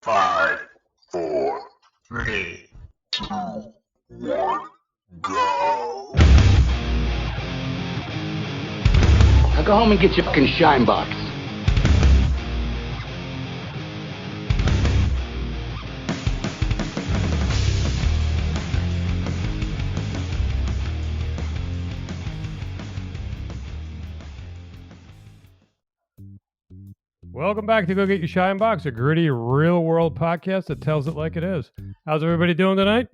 5, 4, 3, 2, 1, go. Now go home and get your fucking shine box. Welcome back to Go Get Your Shine Box, a gritty, real-world podcast that tells it like it is. How's everybody doing tonight?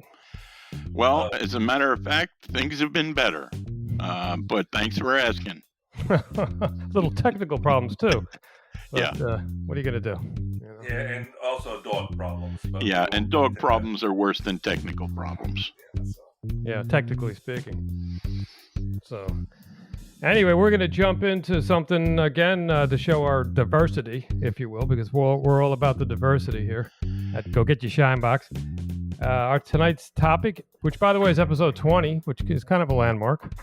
Well, as a matter of fact, things have been better. But thanks for asking. Little technical problems, too. But, Yeah. what are you going to do? Yeah, and also dog problems. But Yeah, and dog problems are worse than technical problems. Yeah, technically speaking. So, anyway, we're going to jump into something, again, to show our diversity, if you will, because we're all about the diversity here at Go Get Your Shine Box. Our tonight's topic, which, by the way, is episode 20, which is kind of a landmark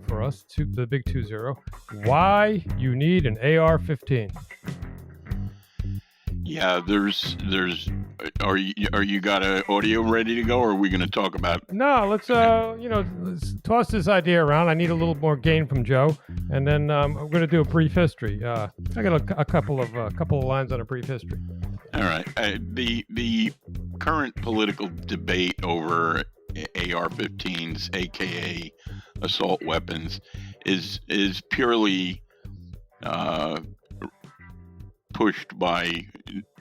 for us, the big 2-0. Why you need an AR-15. Yeah, are you got an audio ready to go, or are we going to talk about? No, let's toss this idea around. I need a little more gain from Joe, and then I'm going to do a brief history. I got a couple of lines on a brief history. All right. The current political debate over AR-15s, aka assault weapons, is purely pushed by,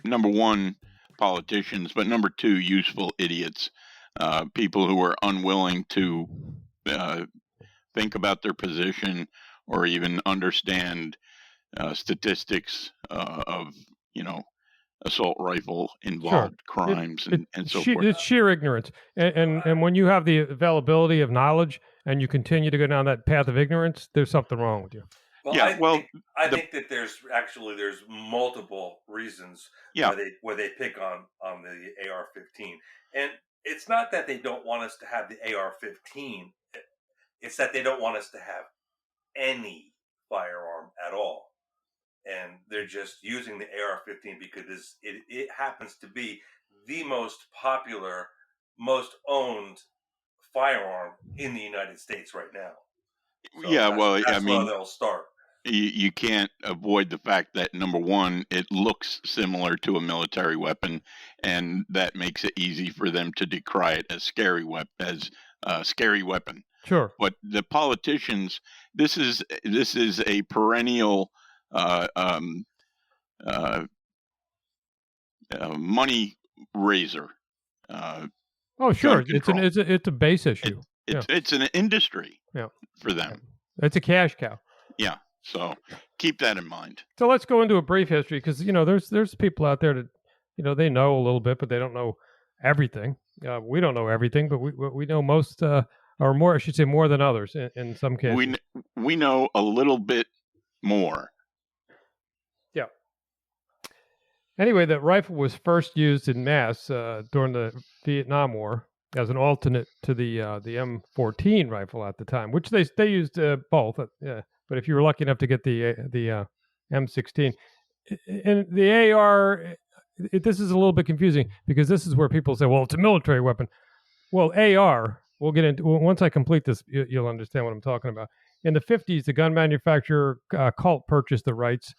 number one, politicians, but number two, useful idiots, people who are unwilling to think about their position or even understand statistics of assault rifle involved crimes and so forth. It's sheer ignorance, and when you have the availability of knowledge and you continue to go down that path of ignorance, there's something wrong with you. Well, I think that there's multiple reasons where they pick on the AR-15, and it's not that they don't want us to have the AR-15; it's that they don't want us to have any firearm at all, and they're just using the AR-15 because it happens to be the most popular, most owned firearm in the United States right now. So that's where they'll start. You can't avoid the fact that, number one, it looks similar to a military weapon, and that makes it easy for them to decry it as scary weapon. Sure. But the politicians, this is a perennial money raiser. Oh, sure. It's a base issue. It's an industry for them. It's a cash cow. Yeah. So keep that in mind. So let's go into a brief history because, there's people out there that, they know a little bit, but they don't know everything. We don't know everything, but we know most, or more, I should say, more than others in some cases. We know a little bit more. Yeah. Anyway, that rifle was first used in mass during the Vietnam War as an alternate to the M14 rifle at the time, which they used both. But if you were lucky enough to get the M16, and the AR, this is a little bit confusing because this is where people say, well, it's a military weapon. Well, AR, we'll get into, once I complete this, you'll understand what I'm talking about. In the 50s, the gun manufacturer Colt purchased the rights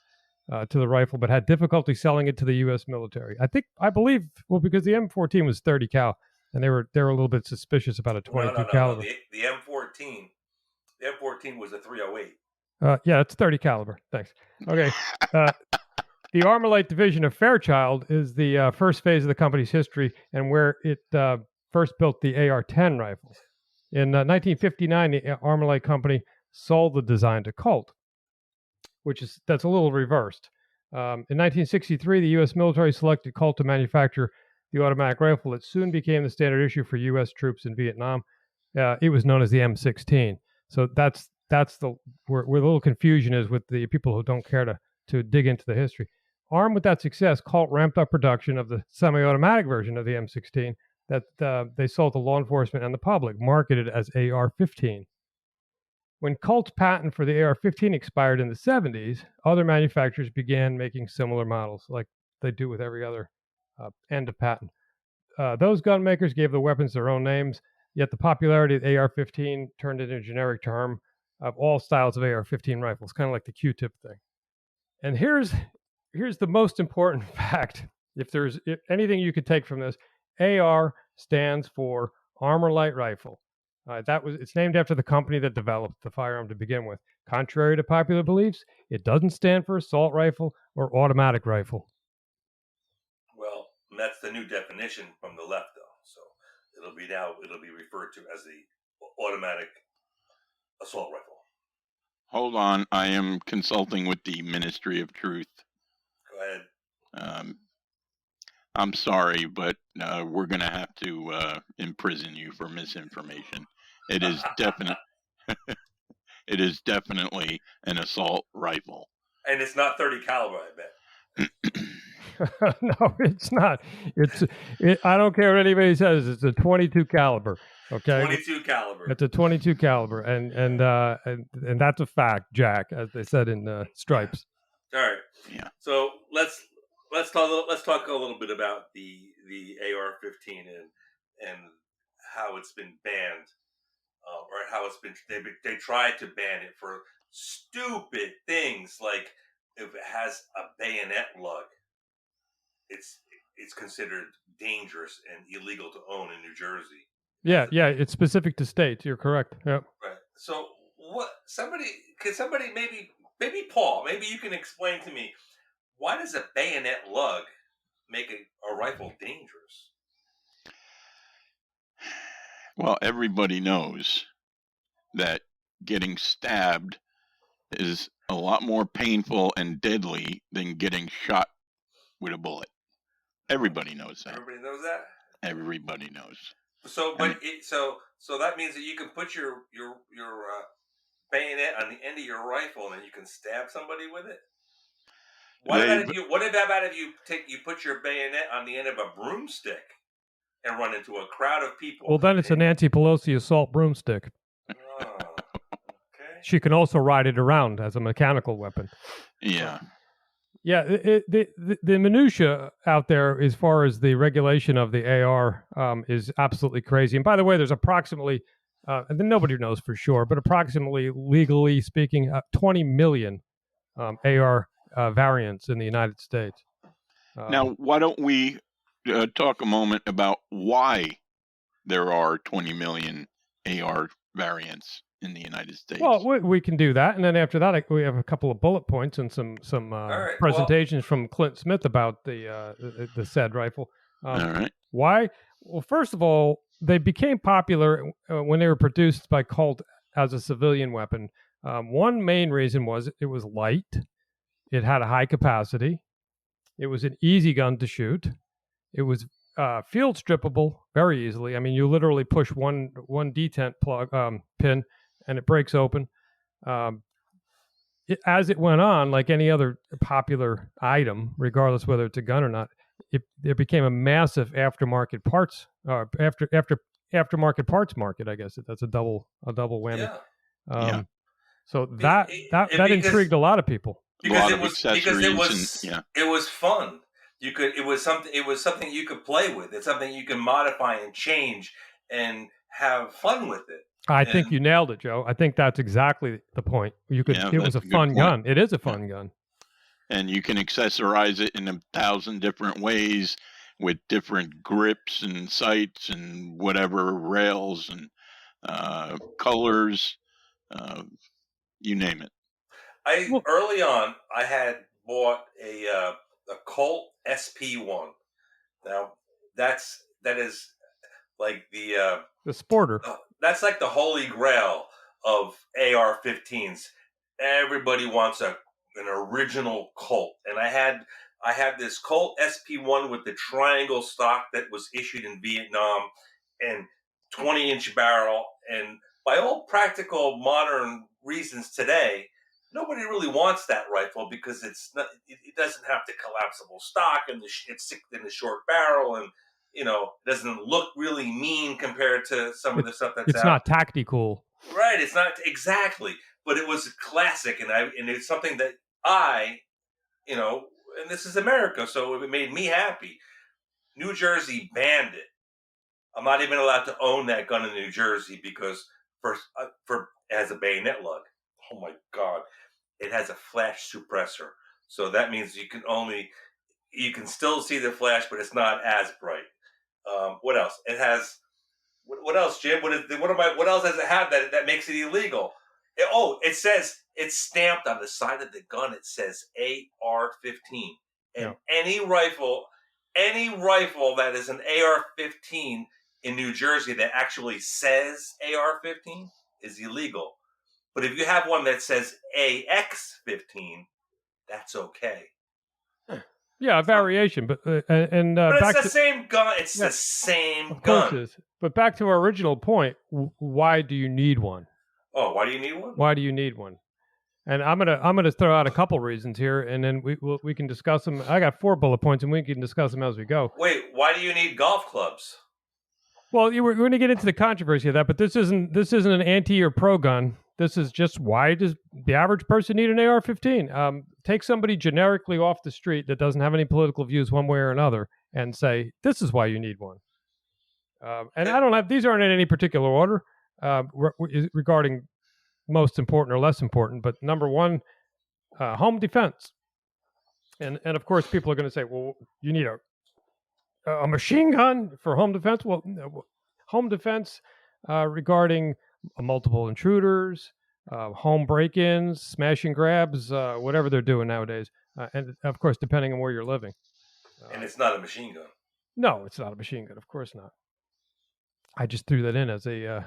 to the rifle, but had difficulty selling it to the U.S. military. I believe, because the M14 was 30 cal, and they were a little bit suspicious about a 22 caliber. The M14 was a 308. Yeah, it's 30 caliber. Thanks. Okay. The Armalite division of Fairchild is the first phase of the company's history and where it first built the AR-10 rifles. In 1959, the Armalite company sold the design to Colt, that's a little reversed. In 1963, the U.S. military selected Colt to manufacture the automatic rifle that soon became the standard issue for U.S. troops in Vietnam. It was known as the M16. So that's where the little confusion is with the people who don't care to dig into the history. Armed with that success, Colt ramped up production of the semi-automatic version of the M16 that they sold to law enforcement and the public, marketed as AR-15. When Colt's patent for the AR-15 expired in the 70s, other manufacturers began making similar models, like they do with every other End of patent. Those gun makers gave the weapons their own names, yet the popularity of the AR-15 turned into a generic term of all styles of AR-15 rifles, kind of like the Q-tip thing. And here's the most important fact. If anything you could take from this, AR stands for Armor Light Rifle. It's named after the company that developed the firearm to begin with. Contrary to popular beliefs, it doesn't stand for assault rifle or automatic rifle. Well, that's the new definition from the left, though. So it'll be referred to as the automatic assault rifle. Hold on, I am consulting with the Ministry of Truth. Go ahead. I'm sorry, but we're going to have to imprison you for misinformation. It is it is definitely an assault rifle. And it's not 30 caliber, I bet. No, it's not. I don't care what anybody says. It's a 22 caliber. Okay. 22 caliber. It's a 22 caliber, and that's a fact, Jack, as they said in Stripes. All right. Yeah. So let's talk a little bit about the AR-15 and how it's been banned, or how it's been. They tried to ban it for stupid things like if it has a bayonet lug, it's considered dangerous and illegal to own in New Jersey. Yeah, it's specific to states. You're correct. Yep. Right. So what? Maybe Paul, maybe you can explain to me, why does a bayonet lug make a rifle dangerous? Well, everybody knows that getting stabbed is a lot more painful and deadly than getting shot with a bullet. Everybody knows that. Everybody knows that? Everybody knows. So that means that you can put your bayonet on the end of your rifle and you can stab somebody with it? What about if you put your bayonet on the end of a broomstick and run into a crowd of people? Well, then it's a Nancy Pelosi assault broomstick. Oh, okay. She can also ride it around as a mechanical weapon. Yeah. Yeah, the minutia out there as far as the regulation of the AR is absolutely crazy. And by the way, there's approximately, and nobody knows for sure, but approximately, legally speaking, 20 million AR variants in the United States. Now, why don't we talk a moment about why there are 20 million AR variants in the United States? Well, we can do that, and then after that, we have a couple of bullet points and some right, presentations from Clint Smith about the said rifle. All right. Why? Well, first of all, they became popular when they were produced by Colt as a civilian weapon. One main reason was it was light, it had a high capacity, it was an easy gun to shoot, it was field strippable very easily. I mean, you literally push one detent plug pin and it breaks open. As it went on, like any other popular item, regardless whether it's a gun or not, it became a massive aftermarket parts aftermarket parts market. I guess that's a double whammy. Yeah. So that intrigued a lot of people because it was fun. It was something you could play with. It's something you can modify and change and have fun with it. I think you nailed it, Joe. I think that's exactly the point. It was a fun gun. It is a fun gun. And you can accessorize it in 1,000 different ways with different grips and sights and whatever, rails and colors, you name it. Early on, I had bought a Colt SP1. Now, that is like the Sporter. That's like the holy grail of AR-15s. Everybody wants an original Colt, and I had this Colt SP1 with the triangle stock that was issued in Vietnam, and 20-inch barrel. And by all practical modern reasons today, nobody really wants that rifle because it doesn't have the collapsible stock, and it's in the short barrel, and doesn't look really mean compared to some of the stuff that's out. It's not tactical. Right, it's not exactly, but it was a classic, and it's something that and this is America, so it made me happy. New Jersey banned it. I'm not even allowed to own that gun in New Jersey because for it has a bayonet lug. Oh my God. It has a flash suppressor. So that means you can still see the flash, but it's not as bright. What else? It has, what else, Jim? What else does it have that makes it illegal? It says, it's stamped on the side of the gun. It says AR-15. And any rifle that is an AR-15 in New Jersey that actually says AR-15 is illegal. But if you have one that says AX-15, that's okay. Yeah, a variation, but but it's the same gun. It's the same of gun. Course it is. But back to our original point: why do you need one? Oh, why do you need one? Why do you need one? And I'm gonna throw out a couple reasons here, and then we can discuss them. I got 4 bullet points, and we can discuss them as we go. Wait, why do you need golf clubs? Well, we're going to get into the controversy of that, but this isn't an anti or pro gun. This is just, why does the average person need an AR-15? Take somebody generically off the street that doesn't have any political views one way or another and say, this is why you need one. And I don't have, these aren't in any particular order regarding most important or less important, but number one, home defense. And of course, people are going to say, well, you need a machine gun for home defense? Well, home defense regarding multiple intruders, home break-ins, smash and grabs, whatever they're doing nowadays. And of course, depending on where you're living. And it's not a machine gun. No, it's not a machine gun. Of course not. I just threw that in as a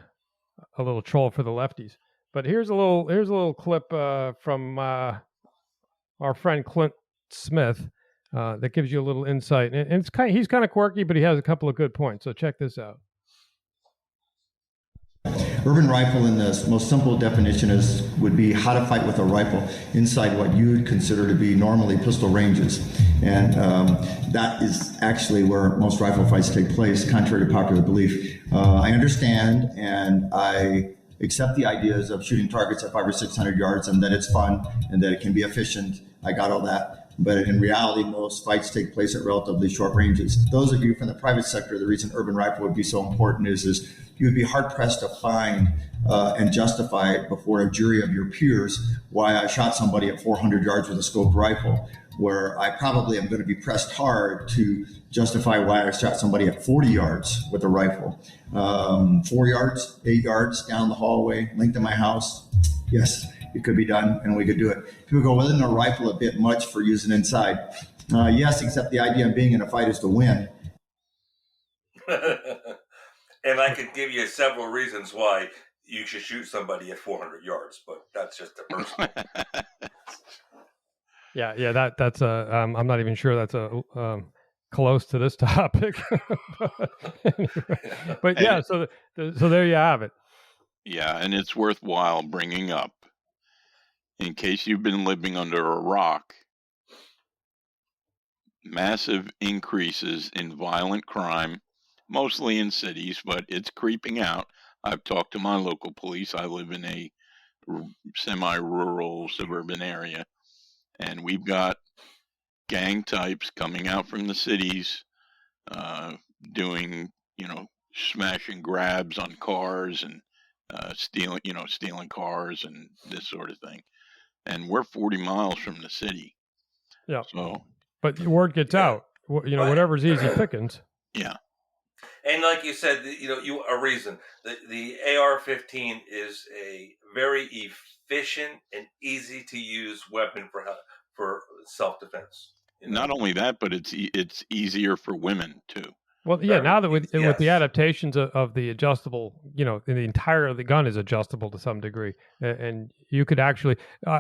little troll for the lefties. But here's a little clip from our friend Clint Smith that gives you a little insight. And he's kind of quirky, but he has a couple of good points. So check this out. Urban rifle, in the most simple definition, would be how to fight with a rifle inside what you would consider to be normally pistol ranges. And that is actually where most rifle fights take place, contrary to popular belief. I understand and I accept the ideas of shooting targets at 500 or 600 yards and that it's fun and that it can be efficient. I got all that. But in reality, most fights take place at relatively short ranges. Those of you from the private sector, the reason urban rifle would be so important is you would be hard-pressed to find and justify it before a jury of your peers why I shot somebody at 400 yards with a scoped rifle, where I probably am going to be pressed hard to justify why I shot somebody at 40 yards with a rifle. 4 yards, 8 yards down the hallway, linked to my house, yes, it could be done and we could do it. People go, well, isn't a rifle a bit much for using inside? Yes, except the idea of being in a fight is to win. And I could give you several reasons why you should shoot somebody at 400 yards, but that's just a personal. Yeah. That's I'm not even sure that's close to this topic. but yeah, so there you have it. Yeah, and it's worthwhile bringing up, in case you've been living under a rock, massive increases in violent crime, mostly in cities, but it's creeping out. I've talked to my local police. I live in a semi-rural suburban area, and we've got gang types coming out from the cities, doing, smash and grabs on cars and stealing cars and this sort of thing. And we're 40 miles from the city. Yeah. So, but the word gets out. Whatever's easy pickings. Yeah. And like you said, a reason. The AR-15 is a very efficient and easy to use weapon for self-defense. Not only that, but it's easier for women too. Well, yeah. Now that with the adaptations of the adjustable, the entire of the gun is adjustable to some degree, and you could actually.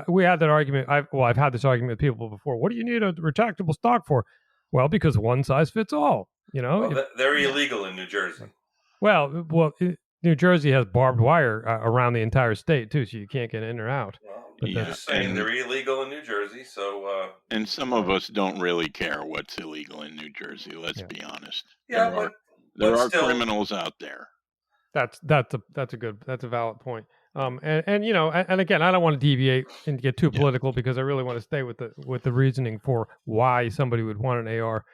We had that argument. I've had this argument with people before. What do you need a retractable stock for? Well, because one size fits all. They're illegal in New Jersey. Well, New Jersey has barbed wire around the entire state too, so you can't get in or out. Well, you're just saying they're illegal in New Jersey, so. And some of us don't really care what's illegal in New Jersey. Let's be honest. Yeah, there are criminals out there. That's a valid point. And again, I don't want to deviate and get too political because I really want to stay with the reasoning for why somebody would want an AR.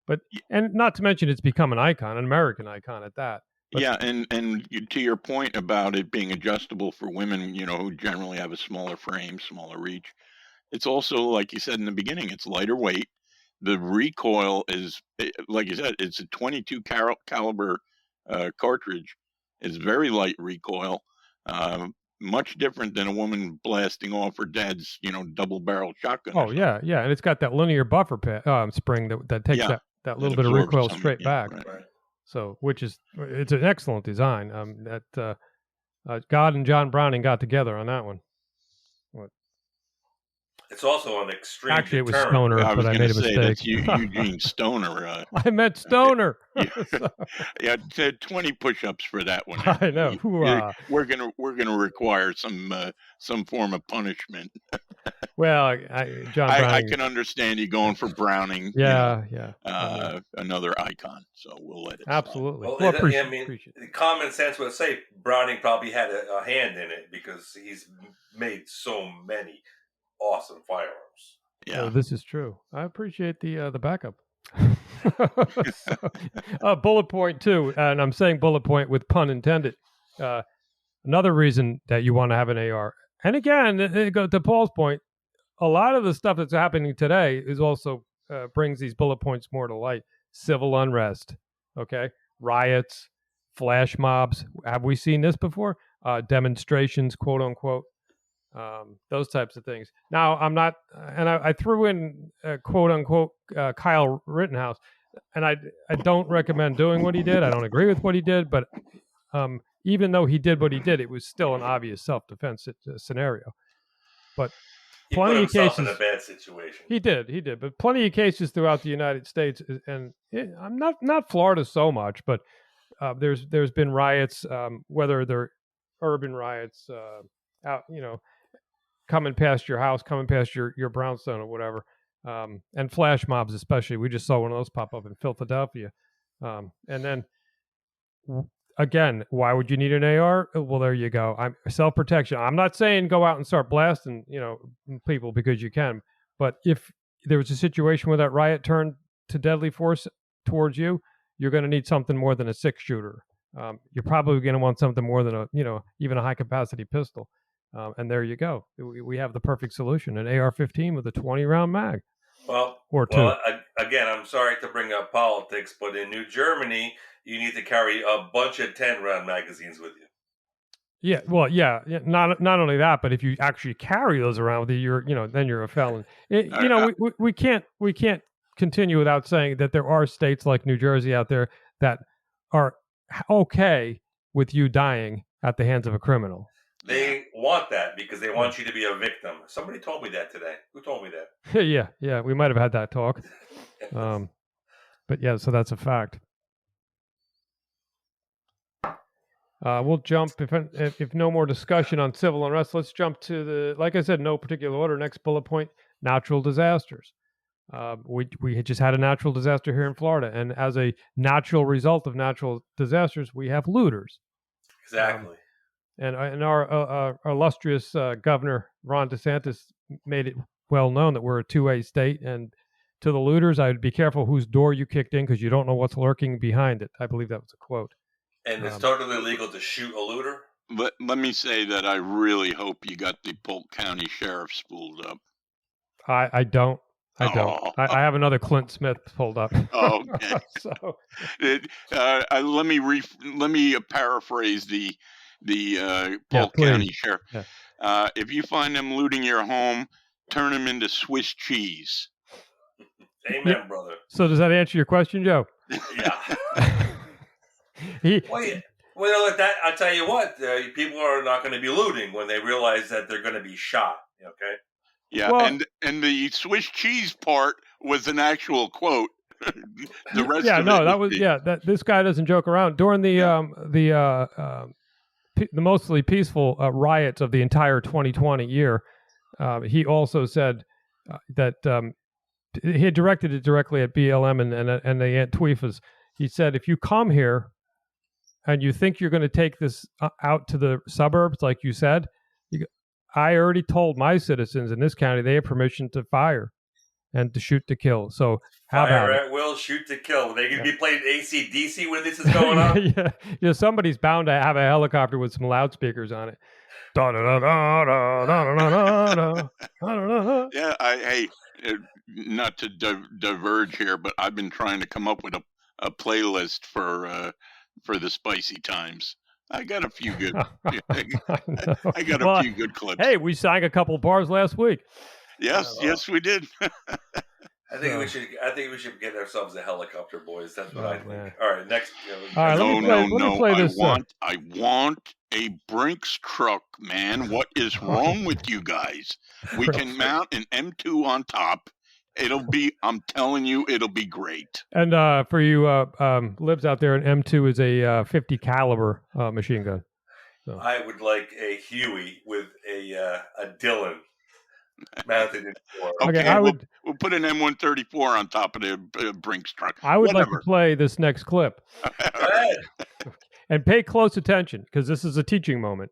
But and not to mention, it's become an icon, an American icon at that. But, yeah, and to your point about it being adjustable for women, who generally have a smaller frame, smaller reach, it's also, like you said in the beginning, it's lighter weight. The recoil is, like you said, it's a 22 caliber cartridge. It's very light recoil, much different than a woman blasting off her dad's, double barrel shotgun. Oh yeah, and it's got that linear buffer spring that takes that little bit of recoil straight back. Right. So, it's an excellent design. God and John Browning got together on that one. It's also an extreme. Actually, deterrent. It was Stoner, but I made a mistake. That's Eugene Stoner. I meant Stoner. Yeah, 20 push-ups for that one. I know. We're gonna require some form of punishment. Well, John Browning. I can understand you going for Browning. Yeah. Another icon. So we'll let it. Absolutely. Well, appreciate the common sense would say Browning probably had a hand in it because he's made so many awesome firearms. Yeah, this is true. I appreciate the backup. Bullet point 2, and I'm saying bullet point with pun intended. Another reason that you want to have an AR, and again, to Paul's point, a lot of the stuff that's happening today is also brings these bullet points more to light. Civil unrest, okay, riots, flash mobs. Have we seen this before? Demonstrations, quote unquote. Those types of things. Now, I'm not, and I threw in quote unquote Kyle Rittenhouse, and I don't recommend doing what he did. I don't agree with what he did, but even though he did what he did, it was still an obvious self-defense scenario. But plenty of cases in a bad situation. He did, but plenty of cases throughout the United States, and I'm not Florida so much, but there's been riots, whether they're urban riots, out, coming past your house, coming past your brownstone or whatever, and flash mobs especially. We just saw one of those pop up in Philadelphia. And then, again, why would you need an AR? Well, there you go. Self-protection. I'm not saying go out and start blasting, people because you can. But if there was a situation where that riot turned to deadly force towards you, you're going to need something more than a 6-shooter. You're probably going to want something more than even a high-capacity pistol. And there you go. We have the perfect solution, an AR-15 with a 20-round mag. Or two. Again, I'm sorry to bring up politics, but in New Germany, you need to carry a bunch of 10-round magazines with you. Yeah, well, yeah. Not only that, but if you actually carry those around with you, then you're a felon. We can't continue without saying that there are states like New Jersey out there that are okay with you dying at the hands of a criminal. They want that because they want you to be a victim. Somebody told me that today. Who told me that? Yeah. We might have had that talk. But yeah, so that's a fact. We'll jump if no more discussion on civil unrest. Let's jump to like I said, no particular order. Next bullet point: natural disasters. We had just had a natural disaster here in Florida, and as a natural result of natural disasters, we have looters. Exactly. And our illustrious governor, Ron DeSantis, made it well known that we're a 2A state. And to the looters, I'd be careful whose door you kicked in because you don't know what's lurking behind it. I believe that was a quote. And it's totally legal to shoot a looter? Let me say that I really hope you got the Polk County Sheriff spooled up. I don't. I have another Clint Smith pulled up. Oh, okay. So let me paraphrase the Polk County Sheriff. Yeah. If you find them looting your home, turn them into Swiss cheese. Amen, brother. So does that answer your question, Joe? Yeah. Well, I'll tell you what, people are not going to be looting when they realize that they're going to be shot. Okay. Yeah, well, and the Swiss cheese part was an actual quote. The rest that this guy doesn't joke around. During the mostly peaceful riots of the entire 2020 year, he also said that he had directed it directly at BLM and the Antifa's. He said, if you come here and you think you're going to take this out to the suburbs, like you said, I already told my citizens in this county they have permission to fire. and to shoot to kill. So how about Fire at will, shoot to kill. They could be playing AC/DC when this is going on. yeah, somebody's bound to have a helicopter with some loudspeakers on it. Yeah, hey, not to diverge here, but I've been trying to come up with a playlist for the spicy times. I got a few good. I got a few good clips. Hey, we sang a couple bars last week. Yes, we did. I think we should get ourselves a helicopter, boys. That's what I think. Man. All right, next. All right, let me play this. I want a Brinks truck, man. What is wrong with you guys? We can mount an M2 on top. I'm telling you, it'll be great. And for you libs out there, an M2 is a 50 caliber machine gun. So. I would like a Huey with a Dillon mounted in the Okay, we'll put an M134 on top of the Brinks truck. I would like to play this next clip. Go ahead. And pay close attention, because this is a teaching moment.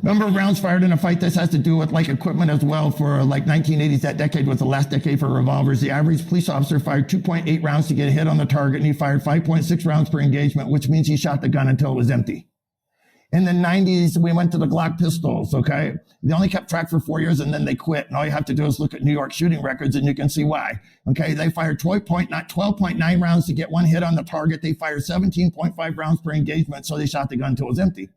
Number of rounds fired in a fight. This has to do with like equipment as well. For like 1980s, that decade was the last decade for revolvers. The average police officer fired 2.8 rounds to get a hit on the target, and he fired 5.6 rounds per engagement, which means he shot the gun until it was empty. In the 90s, we went to the Glock pistols, okay? They only kept track for 4 years, and then they quit. And all you have to do is look at New York shooting records, and you can see why, okay? They fired 12.9 rounds to get one hit on the target. They fired 17.5 rounds per engagement, so they shot the gun until it was empty.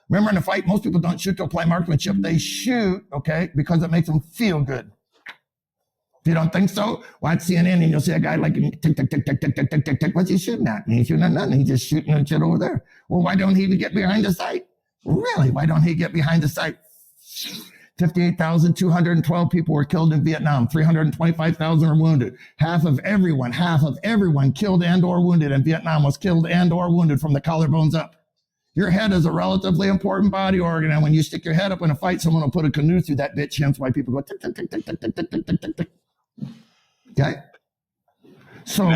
Remember, in a fight, most people don't shoot to apply marksmanship. They shoot, okay, because it makes them feel good. If you don't think so, watch CNN and you'll see a guy like, tick, tick, tick, tick, tick, tick, tick, tick, tick. What's he shooting at? And he's shooting at nothing. He's just shooting at shit over there. Well, why don't he even get behind the sight? Really? Why don't he get behind the sight? 58,212 people were killed in Vietnam. 325,000 were wounded. Half of everyone killed and or wounded in Vietnam was killed and or wounded from the collarbones up. Your head is a relatively important body organ, and when you stick your head up in a fight, someone will put a canoe through that bitch. Hence why people go tick, tick, tick, tick, tick, tick, tick, tick, tick, tick. Okay? So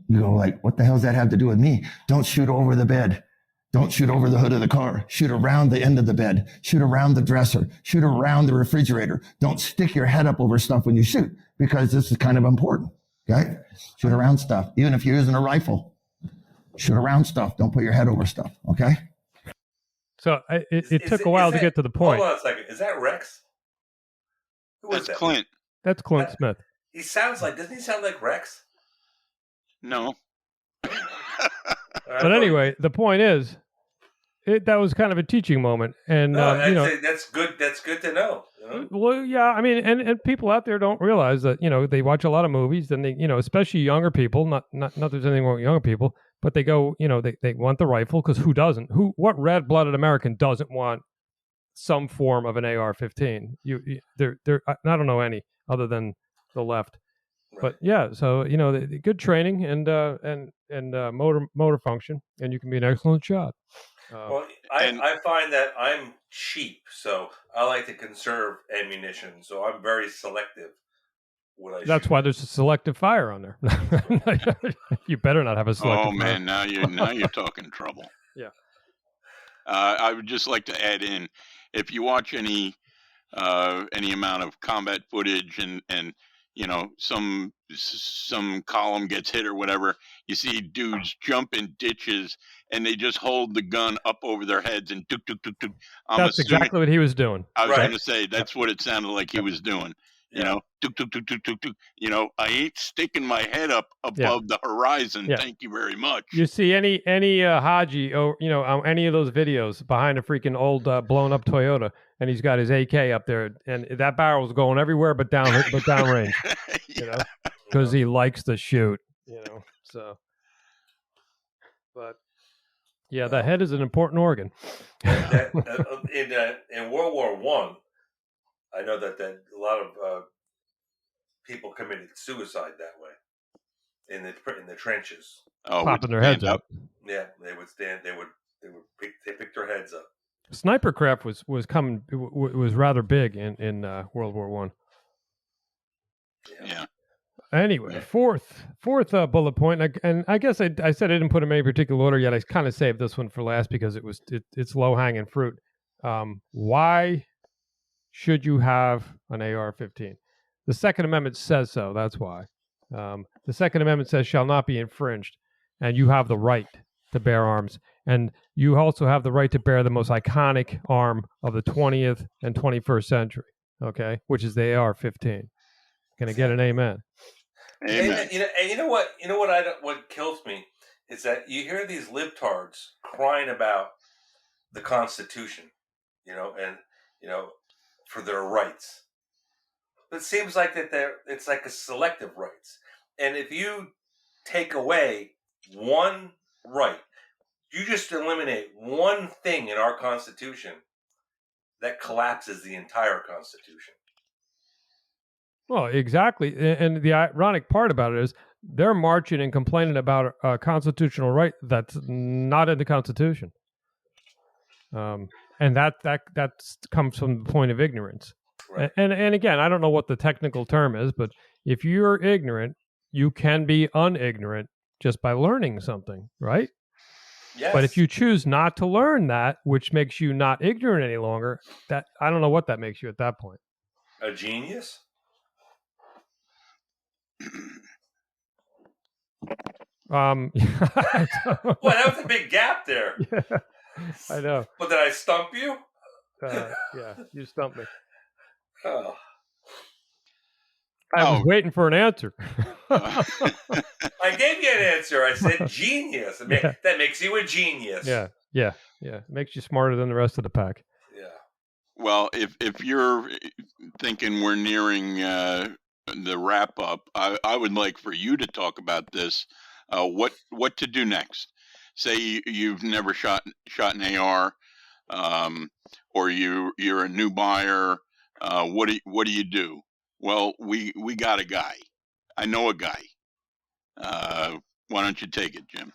you go like, what the hell does that have to do with me? Don't shoot over the bed. Don't shoot over the hood of the car. Shoot around the end of the bed. Shoot around the dresser. Shoot around the refrigerator. Don't stick your head up over stuff when you shoot, because this is kind of important. Okay? Shoot around stuff. Even if you're using a rifle, shoot around stuff. Don't put your head over stuff. Okay? So it took a while to get to the point. Hold on a second. Is that Rex? Who was that? Clint. That's Clint Smith. He sounds like, doesn't he sound like Rex? No. But anyway, the point is, that was kind of a teaching moment, and that's good. That's good to know. You know? Well, yeah, I mean, and people out there don't realize that they watch a lot of movies, and they especially younger people. Not that there's anything wrong with younger people, but they go they want the rifle, because who doesn't? What red-blooded American doesn't want some form of an AR-15? I don't know any other than the left. Right. But yeah, so the good training and motor function, and you can be an excellent shot. Well, I find that I'm cheap, so I like to conserve ammunition. So I'm very selective. That's why there's a selective fire on there. You better not have a selective. Oh man, now you're talking trouble. Yeah. I would just like to add in, if you watch any amount of combat footage and some column gets hit or whatever, you see dudes jump in ditches and they just hold the gun up over their heads and tuk tuk tuk tuk. That's exactly what he was doing. I was going to say that's what it sounded like he was doing. Tuk tuk tuk tuk tuk tuk. I ain't sticking my head up above the horizon. Yeah. Thank you very much. You see any Haji on any of those videos behind a freaking old blown up Toyota, and he's got his AK up there, and that barrel's going everywhere but downrange. Because he likes to shoot. So. But yeah, the head is an important organ. In World War I know that a lot of people committed suicide that way in the trenches. Oh, popping their heads up. Yeah, they would stand. They picked their heads up. Sniper craft was rather big in World War One. Yeah. Anyway, fourth bullet point, and I guess I said I didn't put them in any particular order yet. I kind of saved this one for last because it's low hanging fruit. Why should you have an AR-15? The Second Amendment says so. That's why. The Second Amendment says shall not be infringed, and you have the right to bear arms. And you also have the right to bear the most iconic arm of the 20th and 21st century, okay, which is the AR-15. Can I get an amen? Amen. And you know what? You know what kills me is that you hear these libtards crying about the Constitution, and for their rights. It seems like it's like a selective rights, and if you take away one right, you just eliminate one thing in our Constitution that collapses the entire Constitution. Well, exactly. And the ironic part about it is they're marching and complaining about a constitutional right that's not in the Constitution. And that comes from the point of ignorance. Right. And again, I don't know what the technical term is, but if you're ignorant, you can be unignorant just by learning something, right? Yes. But if you choose not to learn that, which makes you not ignorant any longer, that I don't know what that makes you at that point. A genius? Well, that was a big gap there. Yeah, I know. But did I stump you? Yeah, you stumped me. Oh. I was waiting for an answer. I gave you an answer. I said genius. That makes you a genius. Yeah. It makes you smarter than the rest of the pack. Yeah. Well, if you're thinking we're nearing the wrap up, I would like for you to talk about this. What to do next? Say you've never shot an AR, or you're a new buyer. What do you do? Well, we got a guy. I know a guy. Why don't you take it, Jim?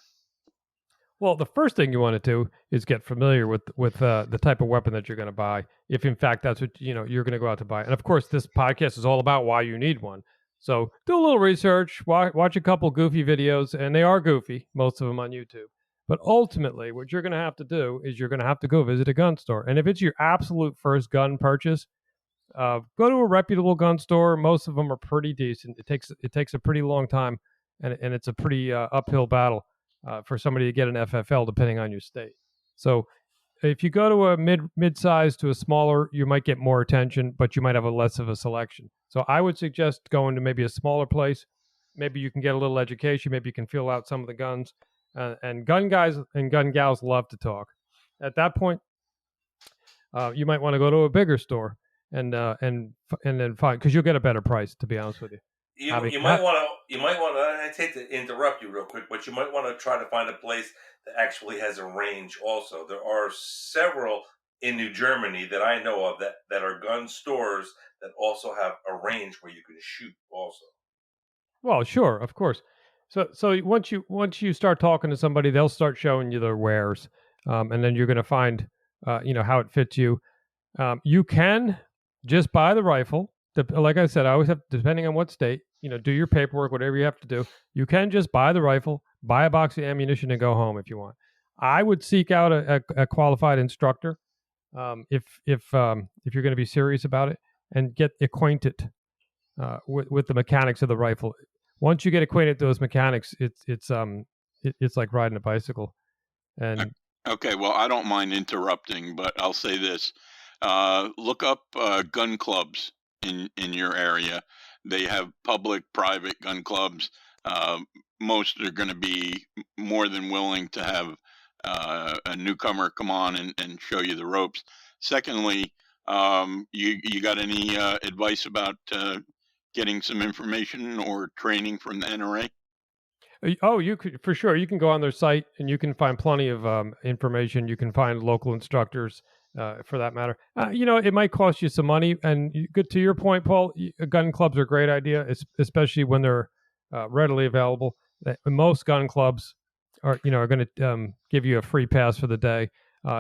Well, the first thing you want to do is get familiar with the type of weapon that you're going to buy, if in fact that's what you're going to go out to buy. And of course, this podcast is all about why you need one. So do a little research, watch a couple goofy videos, and they are goofy, most of them on YouTube. But ultimately, what you're going to have to do is you're going to have to go visit a gun store. And if it's your absolute first gun purchase, go to a reputable gun store. Most of them are pretty decent. It takes a pretty long time, and it's a pretty uphill battle for somebody to get an FFL, depending on your state. So if you go to a mid-size to a smaller, you might get more attention, but you might have a less of a selection. So I would suggest going to maybe a smaller place. Maybe you can get a little education. Maybe you can feel out some of the guns. And gun guys and gun gals love to talk. At that point, you might want to go to a bigger store and then find, because you'll get a better price. To be honest with you, you might want to. I hate to interrupt you real quick, but you might want to try to find a place that actually has a range. Also, there are several in New Germany that I know of that are gun stores that also have a range where you can shoot. Also, well, sure, of course. So once you start talking to somebody, they'll start showing you their wares, and then you're going to find how it fits you. You can just buy the rifle. Like I said, I always have, depending on what state, do your paperwork, whatever you have to do. You can just buy the rifle, buy a box of ammunition, and go home if you want. I would seek out a qualified instructor if you're going to be serious about it, and get acquainted with the mechanics of the rifle. Once you get acquainted with those mechanics, it's like riding a bicycle. And okay, well, I don't mind interrupting, but I'll say this: look up gun clubs in your area. They have public, private gun clubs. Most are going to be more than willing to have a newcomer come on and show you the ropes. Secondly, you got any advice about getting some information or training from the NRA? Oh, you could, for sure. You can go on their site and you can find plenty of information. You can find local instructors for that matter. It might cost you some money. And good to your point, Paul, gun clubs are a great idea, especially when they're readily available. Most gun clubs are going to give you a free pass for the day.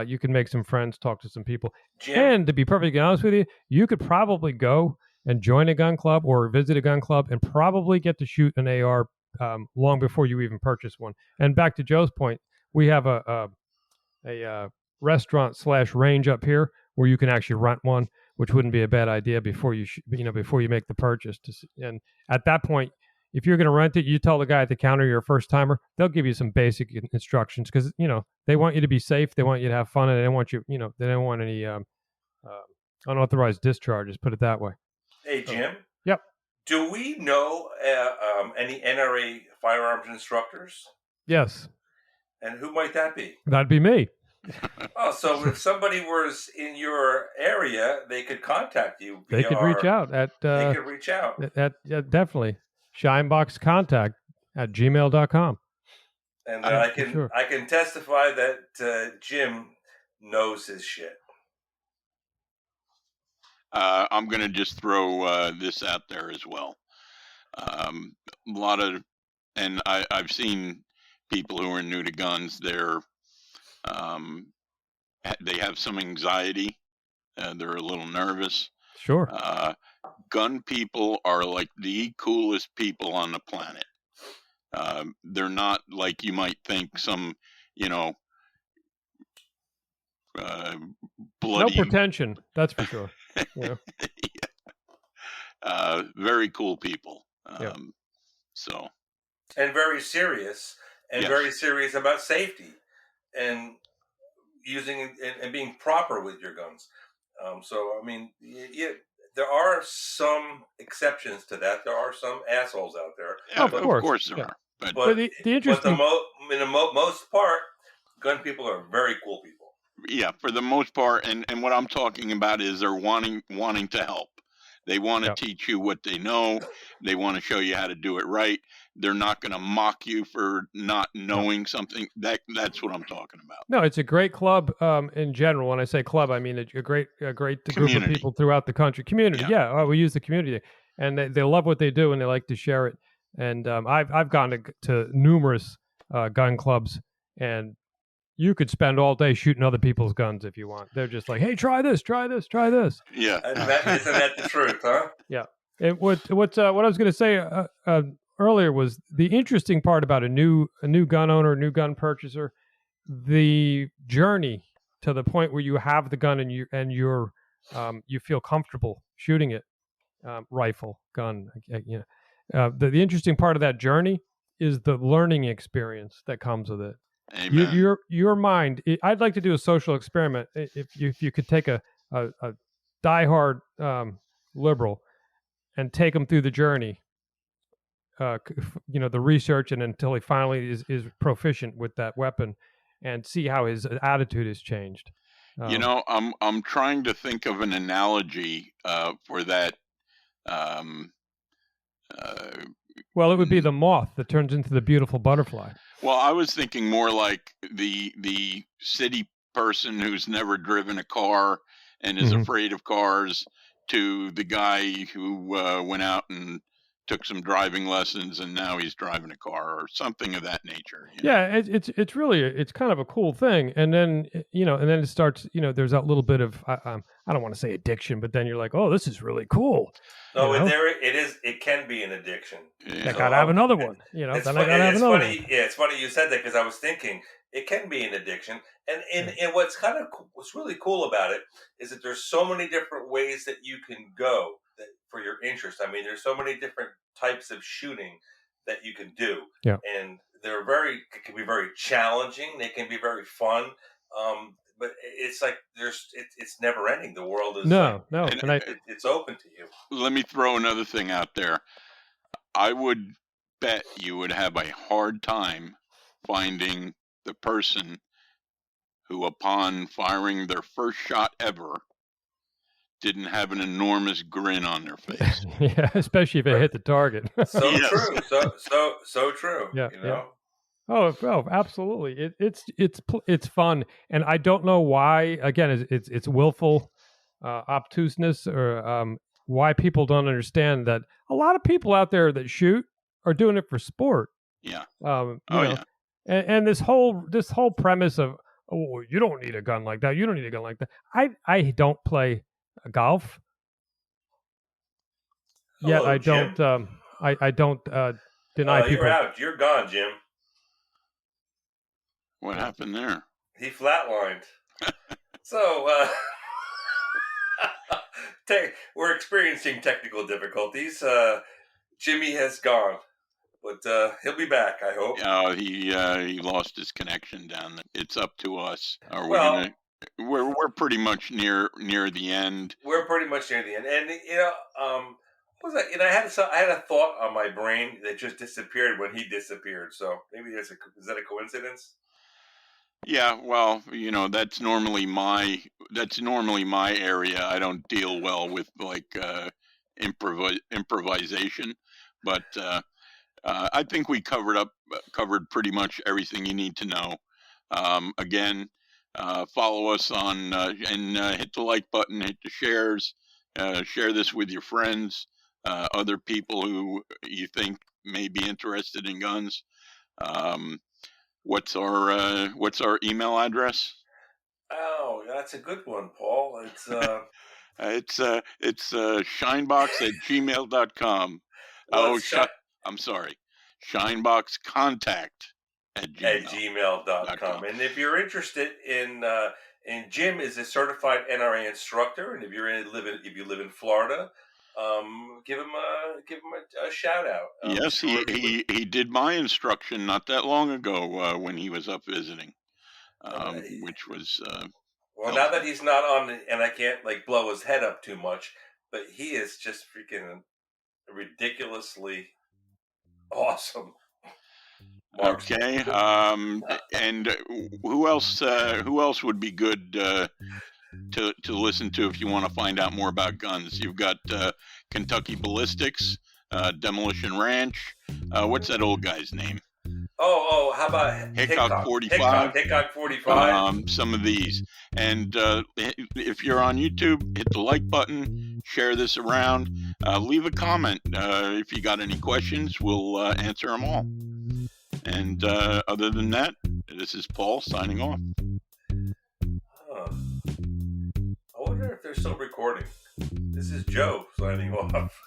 You can make some friends, talk to some people. Jim. And to be perfectly honest with you, you could probably go and join a gun club or visit a gun club and probably get to shoot an AR long before you even purchase one. And back to Joe's point, we have a restaurant /range up here where you can actually rent one. which wouldn't be a bad idea before you before you make the purchase. And at that point, if you're going to rent it, you tell the guy at the counter you're a first timer. They'll give you some basic instructions because they want you to be safe, they want you to have fun, and they don't want they don't want any unauthorized discharges. Put it that way. Hey, Jim. Yep. Do we know any NRA firearms instructors? Yes. And who might that be? That'd be me. Oh, so if somebody was in your area, they could contact you. They could reach out at. They could reach out. Definitely. Shineboxcontact at gmail.com. And I can testify that Jim knows his shit. I'm going to just throw this out there as well. A lot of, and I've seen people who are new to guns. They have some anxiety. They're a little nervous. Sure. Gun people are like the coolest people on the planet. They're not like you might think some, bloody. No pretension, that's for sure. Yeah. Very cool people. Yep. So. And very serious, and very serious about safety, and using and being proper with your guns. So I mean, there are some exceptions to that. There are some assholes out there. Yeah, of course there are. But the interesting, in the most part, gun people are very cool people. Yeah, for the most part, and what I'm talking about is they're wanting to help. They want to teach you what they know. They want to show you how to do it right. They're not going to mock you for not knowing something. That's what I'm talking about. No, it's a great club in general. When I say club, I mean a great group of people throughout the country. Community, we use the community, and they love what they do, and they like to share it. And I've gone to numerous gun clubs, and you could spend all day shooting other people's guns if you want. They're just like, hey, try this, try this, try this. Yeah. Isn't that the truth, huh? Yeah. And what I was going to say earlier was the interesting part about a new gun owner, a new gun purchaser, the journey to the point where you have the gun and you feel comfortable shooting it, rifle, gun. The interesting part of that journey is the learning experience that comes with it. Amen. Your mind. I'd like to do a social experiment. If you could take a diehard liberal and take them through the journey, the research, and until he finally is proficient with that weapon, and see how his attitude has changed. I'm trying to think of an analogy for that. Well, it would be the moth that turns into the beautiful butterfly. Well, I was thinking more like the city person who's never driven a car and is afraid of cars, to the guy who went out and took some driving lessons and now he's driving a car or something of that nature. Yeah, it's really kind of a cool thing, and then it starts. There's that little bit of I don't want to say addiction, but then you're like, oh, this is really cool. No, it is. It can be an addiction. Yeah. I gotta have another one. Then I gotta have another one. Yeah, it's funny you said that because I was thinking it can be an addiction, and what's really cool about it is that there's so many different ways that you can go for your interest. I mean, there's so many different types of shooting that you can do, and it can be very challenging. They can be very fun. But it's like it's never ending. The world is it's open to you. Let me throw another thing out there. I would bet you would have a hard time finding the person who, upon firing their first shot ever, didn't have an enormous grin on their face. Yeah, especially if it hit the target. True. So true. Yeah. Oh, absolutely. It's fun, and I don't know why. Again, it's willful obtuseness, or why people don't understand that a lot of people out there that shoot are doing it for sport. Yeah. And this whole premise of, oh, you don't need a gun like that. You don't need a gun like that. I don't play golf. Yet I don't. I don't deny people. You're out. You're gone, Jim. What happened there? He flatlined. So we're experiencing technical difficulties. Jimmy has gone, but he'll be back, I hope. He lost his connection down there. It's up to us. Are we Well, gonna? We're pretty much near the end. we're pretty much near the end, and what was that? I had a thought on my brain that just disappeared when he disappeared. So maybe is that a coincidence? Yeah, well, that's normally my area. I don't deal well with like improvisation, but I think we covered pretty much everything you need to know. Again, follow us on and hit the like button, hit the shares, share this with your friends, other people who you think may be interested in guns. What's our email address? Oh, that's a good one, Paul. It's it's shinebox@gmail.com. well, I'm sorry, shineboxcontact at gmail.com. And if you're interested in Jim is a certified NRA instructor, and if you live in Florida, give him a shout out. Yes, he did my instruction not that long ago when he was up visiting, which was well, now that he's not on, and I can't like blow his head up too much, but he is just freaking ridiculously awesome. Okay, and who else would be good to listen to if you want to find out more about guns? You've got Kentucky Ballistics, Demolition Ranch. What's that old guy's name? Oh, how about Hickok 45? Hickok 45. Some of these. And if you're on YouTube, hit the like button, share this around, leave a comment. If you got any questions, we'll answer them all. And other than that, this is Paul signing off. I wonder if they're still recording. This is Joe signing off.